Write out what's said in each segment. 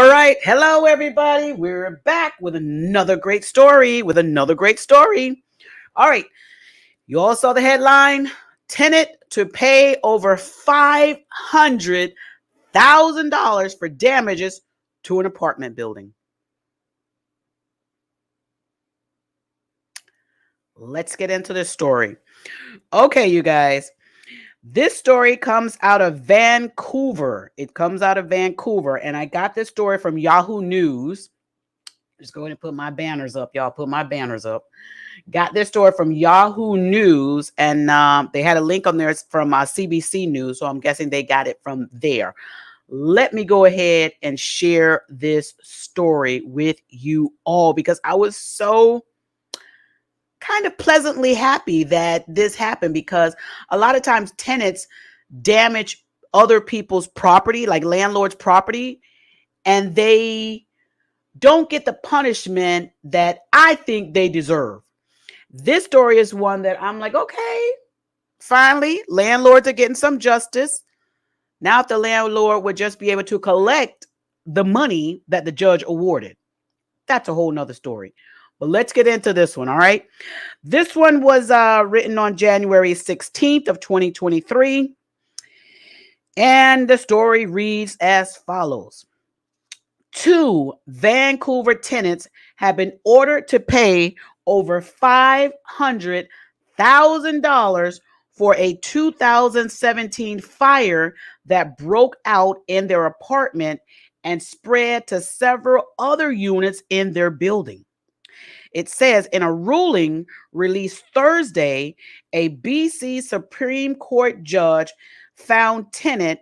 right. Hello, everybody. We're back with another great story. All right. You all saw the headline: Tenant to pay over $500,000 for damages to an apartment building. Let's get into this story. Okay, you guys. This story comes out of Vancouver. And I got this story from Yahoo News. Just go ahead and put my banners up, y'all. Put my banners up. Got this story from Yahoo News, and they had a link on there from CBC News, so I'm guessing they got it from there. Let me go ahead and share this story with you all because I was so kind of pleasantly happy that this happened, because a lot of times tenants damage other people's property, like landlord's property, and they don't get the punishment that I think they deserve. This story is one that I'm like, okay, finally, landlords are getting some justice. Now, if the landlord would just be able to collect the money that the judge awarded, that's a whole nother story. But let's get into this one, all right? This one was written on January 16th of 2023. And the story reads as follows. 2 Vancouver tenants have been ordered to pay over $500,000 for a 2017 fire that broke out in their apartment and spread to several other units in their building. It says in a ruling released Thursday, a BC Supreme Court judge found tenant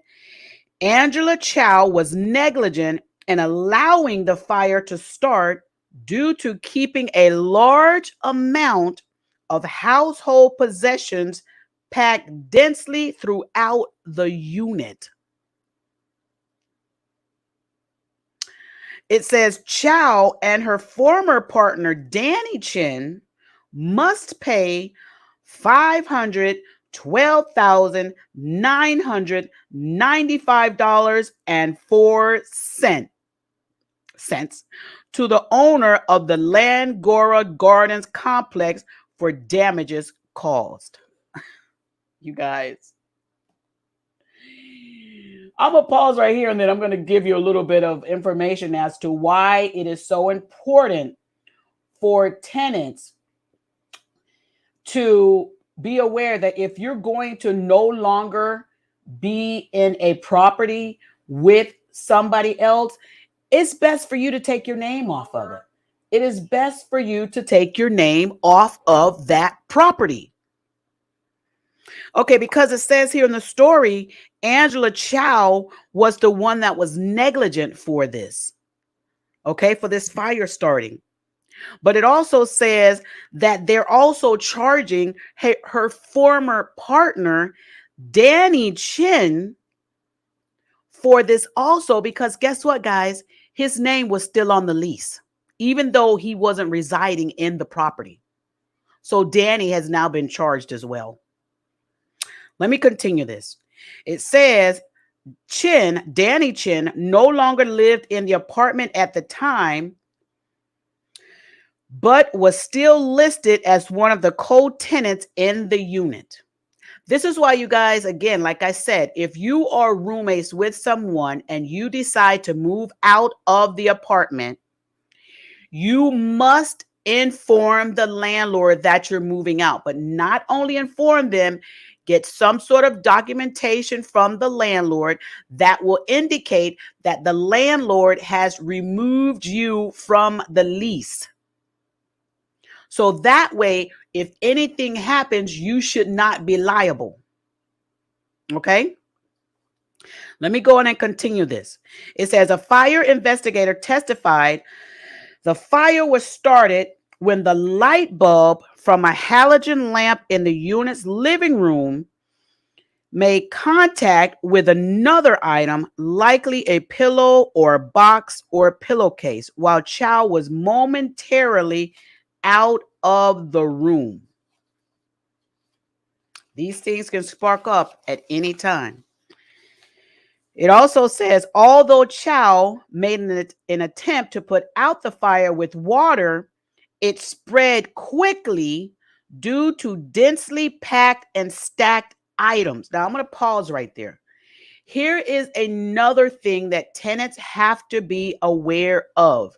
Angela Chow was negligent in allowing the fire to start due to keeping a large amount of household possessions packed densely throughout the unit. It says Chow and her former partner, Danny Chin, must pay $512,995.04 to the owner of the Langora Gardens complex for damages caused. You guys, I'm going to pause right here, and then I'm going to give you a little bit of information as to why it is so important for tenants to be aware that if you're going to no longer be in a property with somebody else, it's best for you to take your name off of it. It is best for you to take your name off of that property. Okay, because it says here in the story, Angela Chow was the one that was negligent for this. Okay, for this fire starting. But it also says that they're also charging her former partner, Danny Chin, for this also, because guess what, guys? His name was still on the lease, even though he wasn't residing in the property. So Danny has now been charged as well. Let me continue this. It says Danny Chin, no longer lived in the apartment at the time, but was still listed as one of the co-tenants in the unit. This is why, you guys, again, like I said, if you are roommates with someone and you decide to move out of the apartment, you must inform the landlord that you're moving out. But not only inform them, get some sort of documentation from the landlord that will indicate that the landlord has removed you from the lease. So that way, if anything happens, you should not be liable. Okay? Let me go on and continue this. It says a fire investigator testified the fire was started when the light bulb from a halogen lamp in the unit's living room made contact with another item, likely a pillow or a box or a pillowcase, while Chow was momentarily out of the room. These things can spark up at any time. It also says, although Chow made an attempt to put out the fire with water, it spread quickly due to densely packed and stacked items. Now, I'm going to pause right there. Here is another thing that tenants have to be aware of.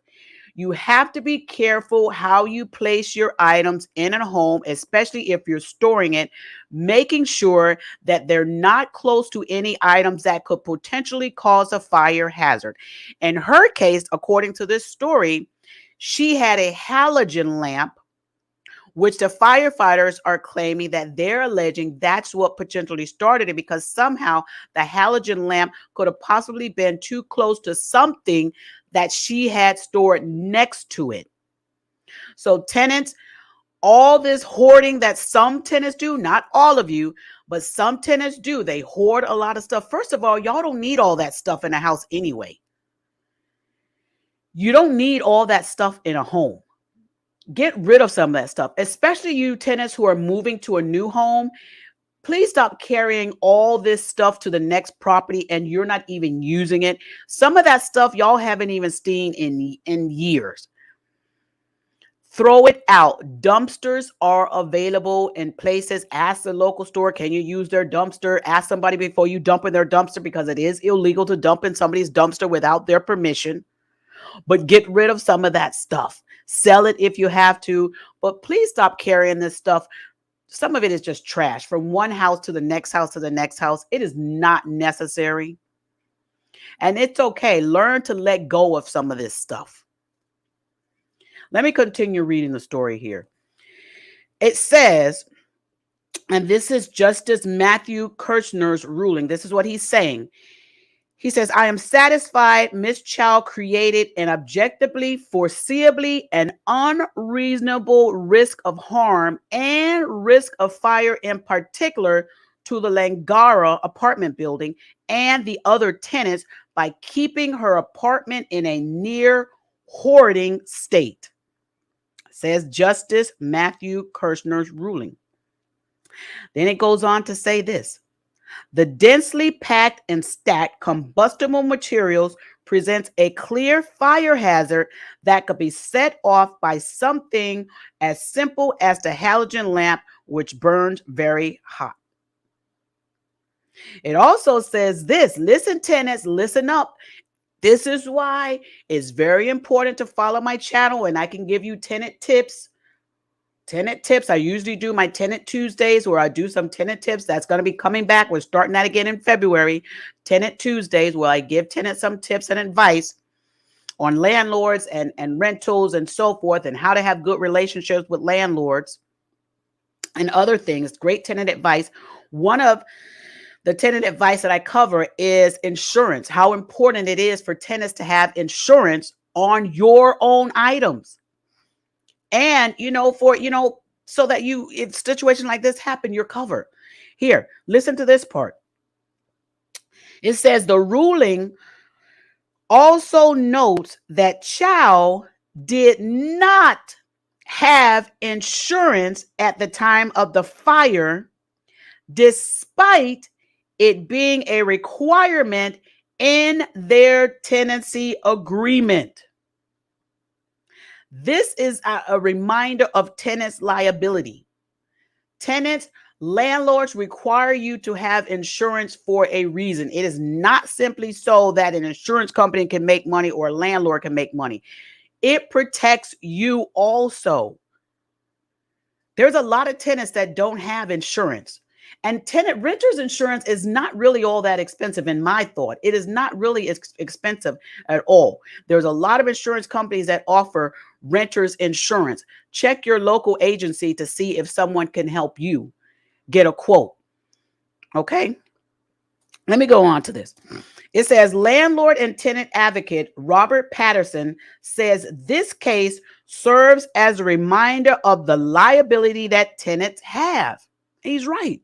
You have to be careful how you place your items in a home, especially if you're storing it, making sure that they're not close to any items that could potentially cause a fire hazard. In her case, according to this story, she had a halogen lamp, which the firefighters are claiming that they're alleging that's what potentially started it, because somehow the halogen lamp could have possibly been too close to something that she had stored next to it. So tenants, all this hoarding that some tenants do, not all of you, but some tenants do, they hoard a lot of stuff. First of all, y'all don't need all that stuff in a house anyway. You don't need all that stuff in a home. Get rid of some of that stuff, especially you tenants who are moving to a new home. Please stop carrying all this stuff to the next property and you're not even using it. Some of that stuff y'all haven't even seen in years. Throw it out. Dumpsters are available in places. Ask the local store, can you use their dumpster? Ask somebody before you dump in their dumpster, because it is illegal to dump in somebody's dumpster without their permission. But get rid of some of that stuff. Sell it if you have to, but please stop carrying this stuff. Some of it is just trash from one house to the next house to the next house. It is not necessary. And it's okay. Learn to let go of some of this stuff. Let me continue reading the story here. It says, and this is Justice Matthew Kirchner's ruling. This is what he's saying. He says, I am satisfied Ms. Chow created an objectively, foreseeably, and unreasonable risk of harm and risk of fire, in particular to the Langara apartment building and the other tenants, by keeping her apartment in a near hoarding state, says Justice Matthew Kirchner's ruling. Then it goes on to say this. The densely packed and stacked combustible materials presents a clear fire hazard that could be set off by something as simple as the halogen lamp, which burns very hot. It also says this, listen tenants, listen up. This is why it's very important to follow my channel, and I can give you tenant tips. I usually do my Tenant Tuesdays where I do some tenant tips. That's going to be coming back. We're starting that again in February. Tenant Tuesdays where I give tenants some tips and advice on landlords and rentals and so forth, and how to have good relationships with landlords and other things. Great tenant advice. One of the tenant advice that I cover is insurance, how important it is for tenants to have insurance on your own items. And, so that if situations like this happen, you're covered. Here, listen to this part. It says the ruling also notes that Chow did not have insurance at the time of the fire, despite it being a requirement in their tenancy agreement. This is a reminder of tenants' liability. Landlords require you to have insurance for a reason. It is not simply so that an insurance company can make money or a landlord can make money. It protects you also. There's a lot of tenants that don't have insurance. And renter's insurance is not really all that expensive in my thought. It is not really expensive at all. There's a lot of insurance companies that offer renter's insurance. Check your local agency to see if someone can help you get a quote. Okay? Let me go on to this. It says landlord and tenant advocate Robert Patterson says this case serves as a reminder of the liability that tenants have. He's right.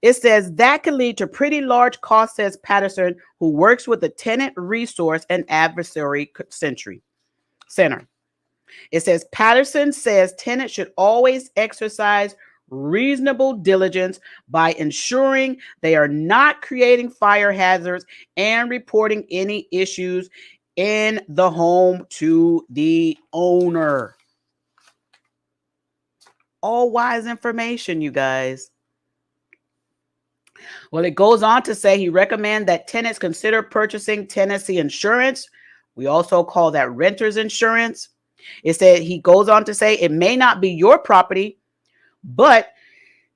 It says that can lead to pretty large costs, says Patterson, who works with the Tenant Resource and Advisory Center. It says Patterson says tenants should always exercise reasonable diligence by ensuring they are not creating fire hazards and reporting any issues in the home to the owner. All wise information, you guys. Well, it goes on to say he recommends that tenants consider purchasing tenancy insurance. We also call that renter's insurance. It said he goes on to say it may not be your property, but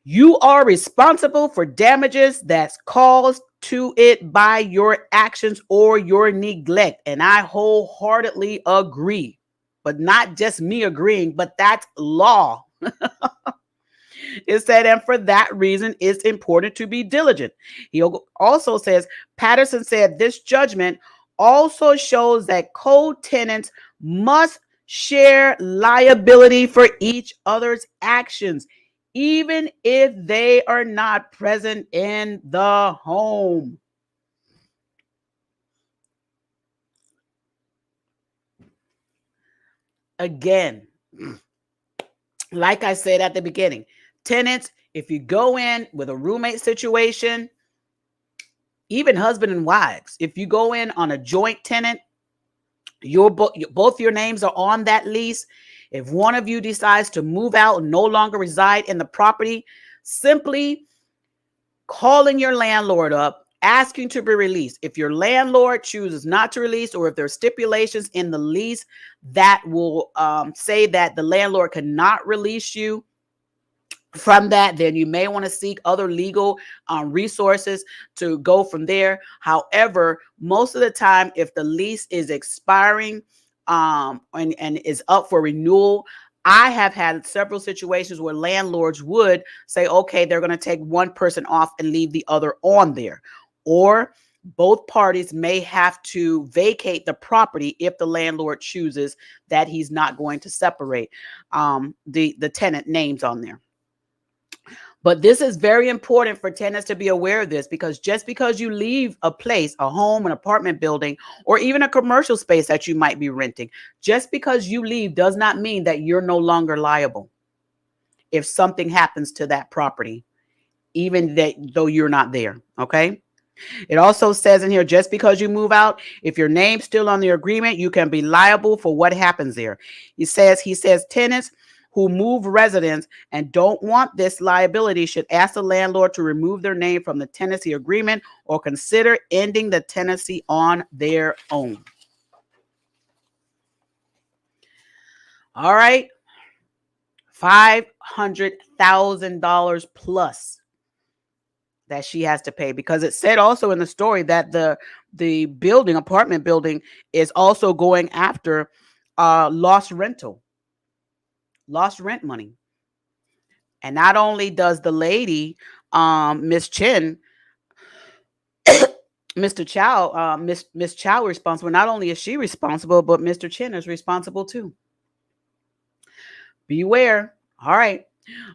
you are responsible for damages that's caused to it by your actions or your neglect. And I wholeheartedly agree. But not just me agreeing, but that's law. It said, and for that reason, it's important to be diligent. He also says, Patterson said, this judgment also shows that co-tenants must share liability for each other's actions, even if they are not present in the home. Again, like I said at the beginning, tenants, if you go in with a roommate situation, even husband and wives, if you go in on a joint tenant, both your names are on that lease. If one of you decides to move out and no longer reside in the property, simply calling your landlord up, asking to be released. If your landlord chooses not to release, or if there are stipulations in the lease that will say that the landlord cannot release you from that, then you may want to seek other legal resources to go from there. However, most of the time, if the lease is expiring and is up for renewal, I have had several situations where landlords would say, okay, they're going to take one person off and leave the other on there. Or both parties may have to vacate the property if the landlord chooses that he's not going to separate the tenant names on there. But this is very important for tenants to be aware of this, because just because you leave a place, a home, an apartment building, or even a commercial space that you might be renting, just because you leave does not mean that you're no longer liable if something happens to that property, even though you're not there. Okay. It also says in here, just because you move out, if your name's still on the agreement, you can be liable for what happens there. He says tenants who move residents and don't want this liability should ask the landlord to remove their name from the tenancy agreement or consider ending the tenancy on their own. All right. $500,000 plus that she has to pay, because it said also in the story that the apartment building is also going after lost rent money. And not only does the lady, Miss Chen, Mr. Chow, Miss Chow responsible, not only is she responsible, but Mr. Chen is responsible too. Beware. All right.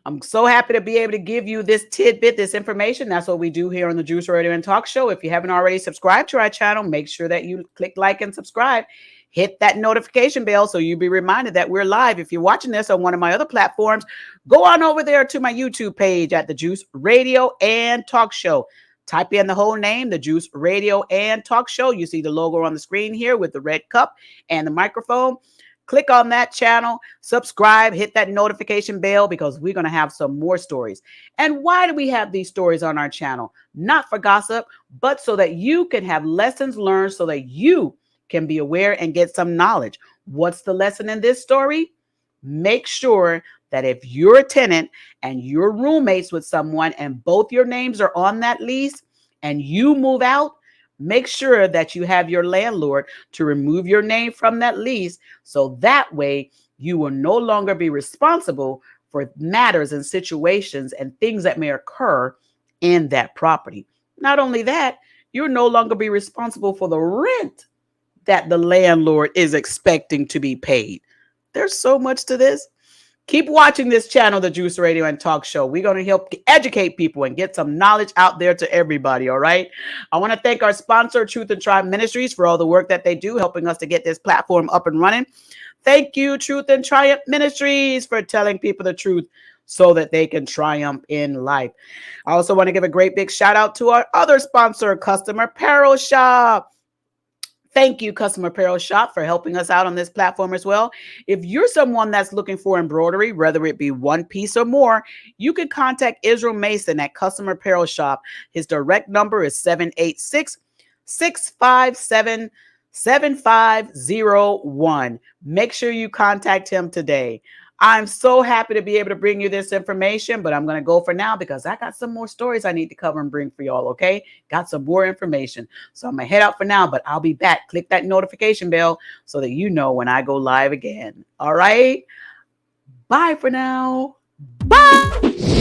I'm so happy to be able to give you this tidbit, this information. That's what we do here on the Juice Radio and Talk Show. If you haven't already subscribed to our channel, make sure that you click like and subscribe. Hit that notification bell so you'll be reminded that we're live. If you're watching this on one of my other platforms, go on over there to my YouTube page at the Juice Radio and Talk Show. Type in the whole name, the Juice Radio and Talk Show. You see the logo on the screen here with the red cup and the microphone. Click on that channel, subscribe, hit that notification bell, because we're going to have some more stories. And why do we have these stories on our channel? Not for gossip, but so that you can have lessons learned, so that you can be aware and get some knowledge. What's the lesson in this story? Make sure that if you're a tenant and you're roommates with someone and both your names are on that lease and you move out, make sure that you have your landlord to remove your name from that lease, so that way you will no longer be responsible for matters and situations and things that may occur in that property. Not only that, you'll no longer be responsible for the rent that the landlord is expecting to be paid. There's so much to this. Keep watching this channel, the Juice Radio and Talk Show. We're going to help educate people and get some knowledge out there to everybody, all right? I want to thank our sponsor, Truth and Triumph Ministries, for all the work that they do, helping us to get this platform up and running. Thank you, Truth and Triumph Ministries, for telling people the truth so that they can triumph in life. I also want to give a great big shout out to our other sponsor, Customer Apparel Shop. Thank you, Customer Apparel Shop, for helping us out on this platform as well. If you're someone that's looking for embroidery, whether it be one piece or more, you can contact Israel Mason at Customer Apparel Shop. His direct number is 786 657 7501. Make sure you contact him today. I'm so happy to be able to bring you this information, but I'm going to go for now because I got some more stories I need to cover and bring for y'all, okay? Got some more information. So I'm going to head out for now, but I'll be back. Click that notification bell so that you know when I go live again. All right? Bye for now. Bye.